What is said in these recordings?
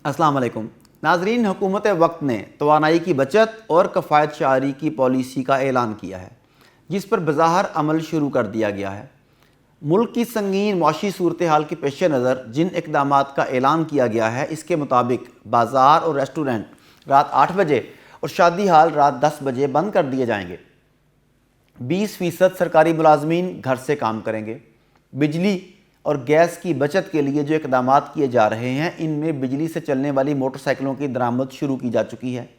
अस्सलाम वालेकुम नाजरीन, हुकूमत वक्त ने तवानाई की बचत और कफ़ायत शारी की पॉलिसी का ऐलान किया है, जिस पर बज़ाहिर अमल शुरू कर दिया गया है। मुल्क की संगीन मौशी सूरत हाल के पेश नज़र जिन इक़दामात का ऐलान किया गया है, इसके मुताबिक बाज़ार और रेस्टोरेंट रात 8 बजे और शादी हाल रात 10 बजे बंद कर दिए जाएंगे। 20% सरकारी मुलाजमीन घर से काम करेंगे। बिजली और गैस की बचत के लिए जो इक़दामात किए जा रहे हैं, इनमें बिजली से चलने वाली मोटरसाइकिलों की दरामद शुरू की जा चुकी है।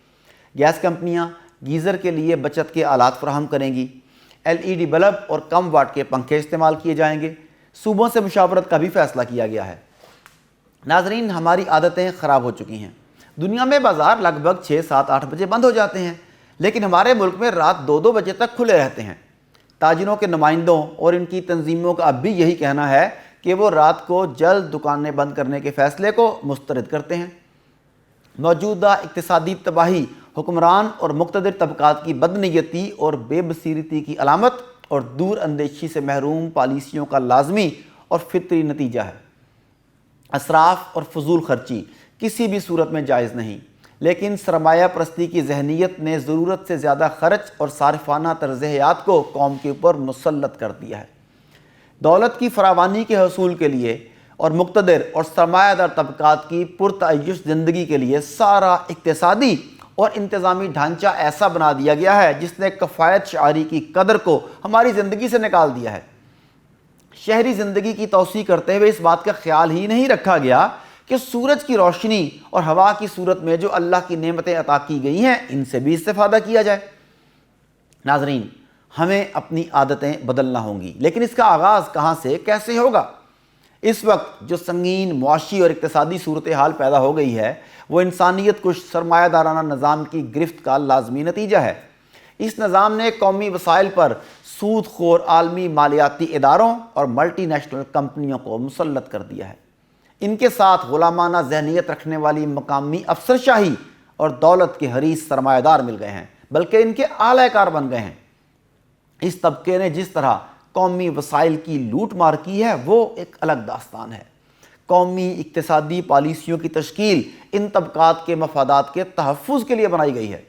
गैस कंपनियां गीज़र के लिए बचत के आलात फराहम करेंगी। LED बल्ब और कम वाट के पंखे इस्तेमाल किए जाएंगे। सूबों से मुशावरत का भी फ़ैसला किया गया है। नाजरीन, हमारी आदतें ख़राब हो चुकी हैं। दुनिया में बाज़ार लगभग 6, 7, 8 बजे बंद हो जाते हैं, लेकिन हमारे मुल्क में रात 2-2 बजे तक खुले रहते हैं। ताजिरों के नुमाइंदों और इनकी तंजीमों का अब भी यही कहना है कि वो रात को जल्द दुकानें बंद करने के फ़ैसले को मुस्तरद करते हैं। मौजूदा इक़्तिसादी तबाही हुक्मरान और मुक़्तदिर तबक़ात की बदनीयती और बेबसीरती की अलामत और दूर अंदेशी से महरूम पॉलिसियों का लाजमी और फितरी नतीजा है। असराफ और फजूल खर्ची किसी भी सूरत में जायज़ नहीं, लेकिन सरमाया परस्ती की जहनीत ने ज़रूरत से ज़्यादा खर्च और सारिफाना तर्ज़ हयात को कौम के ऊपर मुसल्लत कर दिया है। दौलत की फरावानी के हसूल के लिए और मुक़्तदिर और सरमायादार तबक़ात की पुरतअय्युश ज़िंदगी के लिए सारा इक़्तिसादी और इंतज़ामी ढांचा ऐसा बना दिया गया है जिसने कफ़ायत शारी की कदर को हमारी ज़िंदगी से निकाल दिया है। शहरी ज़िंदगी की तौसी करते हुए इस बात का ख्याल ही नहीं रखा गया कि सूरज की रोशनी और हवा की सूरत में जो अल्लाह की नेमतें अता की गई हैं, इनसे भी इस्तेफ़ादा किया जाए। नाज़रीन, हमें अपनी आदतें बदलना होंगी, लेकिन इसका आगाज़ कहाँ से कैसे होगा? इस वक्त जो संगीन मुआशी और इक़्तिसादी सूरत हाल पैदा हो गई है, वो इंसानियत कुछ सरमायादाराना निज़ाम की गिरफ्त का लाजमी नतीजा है। इस निज़ाम ने कौमी वसाइल पर सूद खोर आलमी मालियाती इदारों और मल्टी नेशनल कंपनियों को मुसल्लत कर दिया है। इनके साथ गुलामाना जहनीत रखने वाली मकामी अफसरशाही और दौलत के हरीस सरमायादार मिल गए हैं, बल्कि इनके आलाकार बन गए हैं। इस तबके ने जिस तरह कौमी वसाइल की लूट मार की है, वो एक अलग दास्तान है। कौमी इक़्तिसादी पॉलिसियों की तश्कील इन तबक़ात के मफादात के तहफ़्फ़ुज़ के लिए बनाई गई है।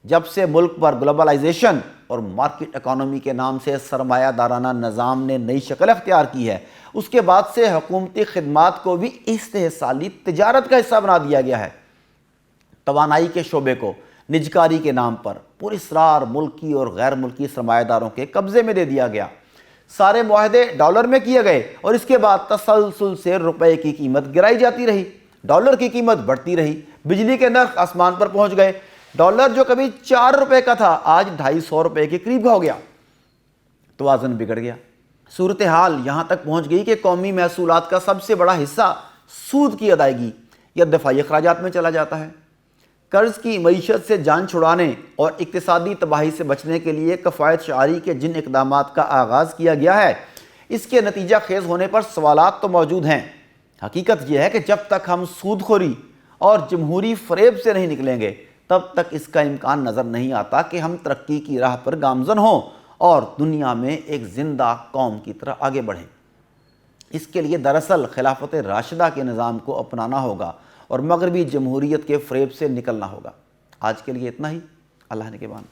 जब से मुल्क पर ग्लोबलाइजेशन और मार्केट इकॉनमी के नाम से सरमायादाराना निज़ाम ने नई शक्ल अख्तियार की है, उसके बाद से हुकूमती खिदमात को भी इस्तेहसाली तिजारत का हिस्सा बना दिया गया है। तवानाई के शोबे को निजकारी के नाम पर पुरअसरार मुल्की और गैर मुल्की सरमायादारों के कब्ज़े में दे दिया गया। सारे मुआहदे डॉलर में किए गए और इसके बाद तसलसल से रुपए की कीमत गिराई जाती रही, डॉलर की कीमत बढ़ती रही। बिजली के नर्ख आसमान पर पहुंच गए। डॉलर जो कभी 4 रुपए का था, आज 250 रुपए के करीब हो गया। तवाज़ुन बिगड़ गया। सूरत हाल यहाँ तक पहुँच गई कि कौमी महसूलात का सबसे बड़ा हिस्सा सूद की अदायगी या दफ़ाई अखराजात में चला जाता है। कर्ज़ की मईशत से जान छुड़ाने और इक़्तिसादी तबाही से बचने के लिए कफ़ायत शारी के जिन इक़दामात का आगाज़ किया गया है, इसके नतीजा खेज़ होने पर सवालात तो मौजूद हैं। हकीकत यह है कि जब तक हम सूदखोरी और जमहूरी फ़रेब से नहीं निकलेंगे, तब तक इसका इम्कान नज़र नहीं आता कि हम तरक्की की राह पर गामज़न हों और दुनिया में एक ज़िंदा कौम की तरह आगे बढ़ें। इसके लिए दरअसल खिलाफत राशिदा के निज़ाम को अपनाना होगा और मगरबी जमहूरियत के फ़रेब से निकलना होगा। आज के लिए इतना ही। अल्लाह ने के बाद।